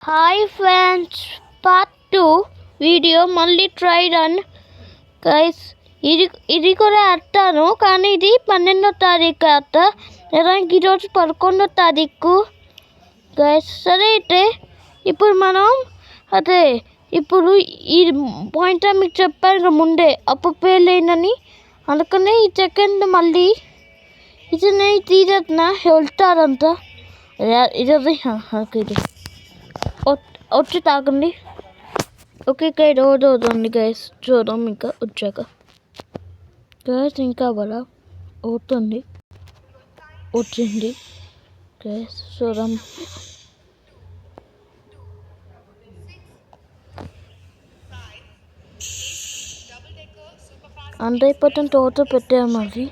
Hi friends, part 2 video మళ్ళీ try run guys. ఇది కూడా ఆడతాను, కానీ ఇది 12వ తారీఖు ఆడతా, ఈరోజు 11వ తారీఖు గైస్. సరే అయితే ఇప్పుడు మనం ఇప్పుడు ఈ పాయింట్ మీకు చెప్పాను ముందే అప్పుడు ఫెయిల్ అయిందని, అందుకనే ఈ సెకండ్ మళ్ళీ ఇది నేను తీరేస్తున్నా వెళ్తారంట. ఇది వచ్చి తాగండి. ఓకే గైడ్ అవుతుంది గైస్, చూద్దాం ఇంకా వచ్చాక. గైస్ ఇంకా అవ్వాలా, అవుతుంది, వచ్చింది గైస్, చూద్దాం. అంతైపోతుంది, టోటల్ పెట్టాము అది.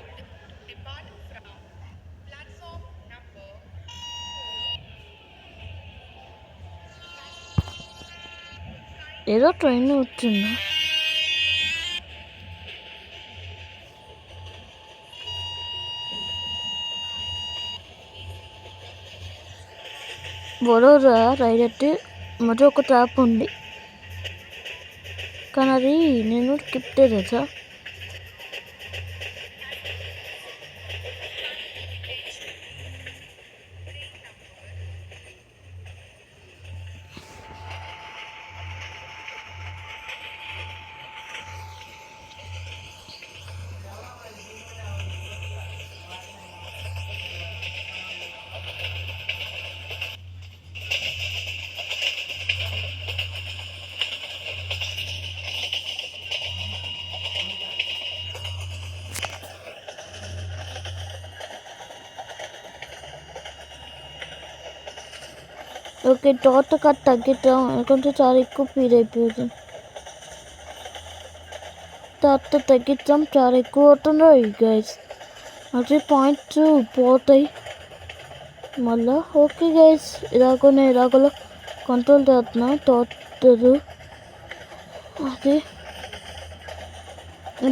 ఏదో ట్రైన్ వచ్చిందా, వడోదరా రైడ్ అయితే మధ్య ఒక ట్రాప్ ఉంది, కానీ అది నేను స్కిప్ చేసా. ఓకే, టోటల్ కట్ తగ్గిద్దాం, ఎందుకంటే చాలా ఎక్కువ ఫీల్ అయిపోతుంది. తర్వాత తగ్గిద్దాం, చాలా ఎక్కువ అవుతుందో గైస్, అదే పాయింట్స్ పోతాయి మళ్ళా. ఓకే గైస్, ఇలాగలో కంట్రోల్ చేస్తున్నా.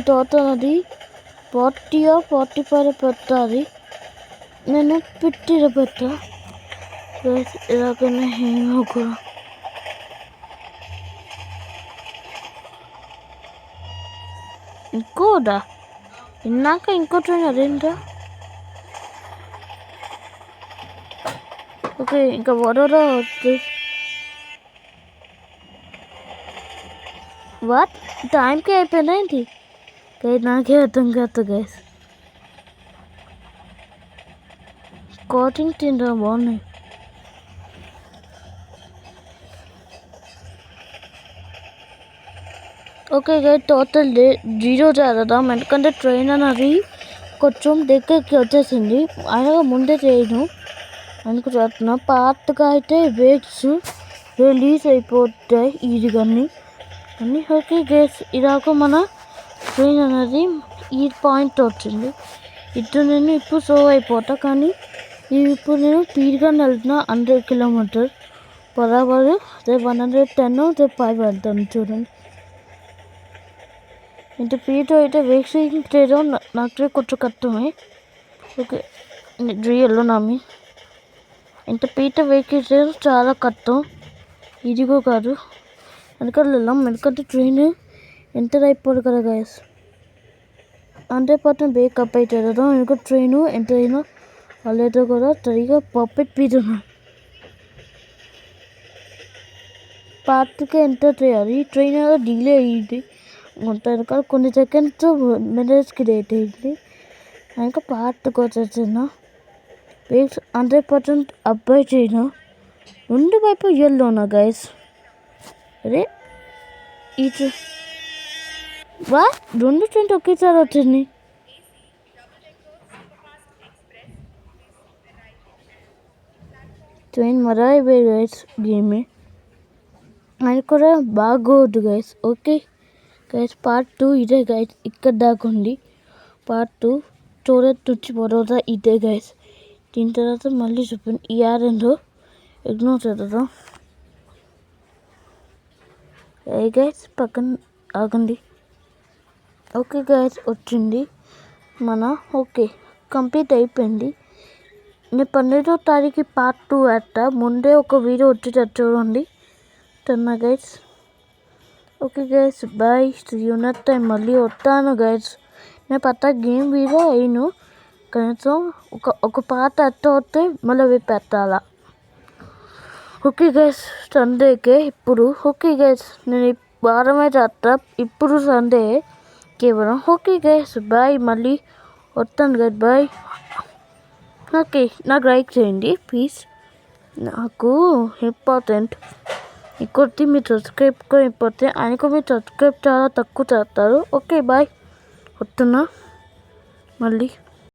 టోటల్ అది 40 పెట్టాలి, నేను 50 పెట్టా గైస్. ఇలాగనే ఏమో కూడా ఇంకోదా ఇందాక ఇంకో ట్రైన్ అదేంటా. ఓకే, ఇంకా వడోదరా వస్తుంది. వాట్ టైంకి అయిపోయిందా ఏంటి గైస్, నాకే అర్థం కాదు గైస్. కోచింగ్ తింటా బాగున్నాయి. ఓకే గైస్, టోటల్ 0 చేద్దాం, ఎందుకంటే ట్రైన్ అనేది కొంచెం దగ్గరికి వచ్చేసింది, అయినా ముందే చేయను అందుకు చేస్తున్నా. పార్ట్గా అయితే వేగ్స్ రిలీజ్ అయిపోతాయి ఈజీగాని అన్నీ. ఓకే గైస్, ఇలాగ మన ట్రైన్ అనేది ఈ పాయింట్ వచ్చింది. నేను ఇప్పుడు స్లో అయిపోతా, కానీ ఇప్పుడు నేను స్పీడ్గా వెళ్తున్నా 100 కిలోమీటర్ పర్ అవర్. రేపు 110 5 వెళ్తాను చూడండి. ఇంత స్పీడ్ అయితే వేక్సింగ్ చేయడం నాకు కొంచెం కష్టమే. ఓకే, రియల్లో నమ్మి ఇంత స్పీడ్ వెహికల్ చేయడం చాలా కష్టం, ఇదిగో కాదు. అందుకని వెళ్ళాం, ఎందుకంటే ట్రైన్ ఎంటర్ అయిపోదు కదా గైస్. 100% బ్రేకప్ అయితే వెళ్దాం, ఎందుకంటే ట్రైన్ ఎంటర్ అయినా వాళ్ళైతే కూడా సరిగా పర్ఫెక్ట్ స్పీడ్ ఉన్నాం. పార్ట్కి ఎంటర్ చేయాలి, ట్రైన్ ఏదో డిలే అయ్యింది కొంత, వెనకాల కొన్ని సెకండ్స్ మినిట్స్కి లేట్ అయింది. ఇంకా పార్ట్కి వచ్చేసిన వేక్స్ 100% అబ్బాయి చేయను. రెండు వైపు ఎల్లోనా గైస్. అరే ఇది రెండు ట్రైన్ ఒకేసారి వచ్చింది. ట్రైన్ మరా గైస్, గేమే అది కూడా బాగోదు గైస్. ఓకే గైస్, పార్ట్ 2 ఇదే గైస్, ఇక్కడ దాకా ఉంది పార్ట్ 2. చూడొచ్చి వడోదరా ఇదే గైస్. దీని తర్వాత మళ్ళీ చూపండి ఈ ఆరెంలో ఇగ్నోర్ చేద్దాం. గైస్ పక్కన ఆగండి. ఓకే గైస్, వచ్చింది మన. ఓకే, కంప్లీట్ అయిపోయింది. నేను 12వ తారీఖు పార్ట్ 2 వేస్తా. ముందే ఒక వీడియో వచ్చేటట్టు చూడండి. తిన్నా guys. Okay guys bye. You next time మళ్ళీ వస్తాను గైస్. నేను పక్క గేమ్ వీడియో అయిను కనీసం ఒక పాట అట్ట వస్తే మళ్ళీ అవి పెట్టాలా. ఓకే గైస్ సండేకే ఇప్పుడు. ఓకే గైస్ నేను వారమే చేస్తా. ఇప్పుడు సండే కేవలం. Okay guys bye. మళ్ళీ వస్తాను గైస్ బాయ్. ఓకే నాకు లైక్ చేయండి ప్లీజ్. నాకు ఇంపార్టెంట్. ఇంకోటి మీరు సబ్స్క్రైబ్ కూడా ఇంపార్టెంట్. ఆయనకు మీరు సబ్స్క్రైబ్ చాలా తక్కువ చేస్తారు. Okay bye. వస్తున్నా మళ్ళీ.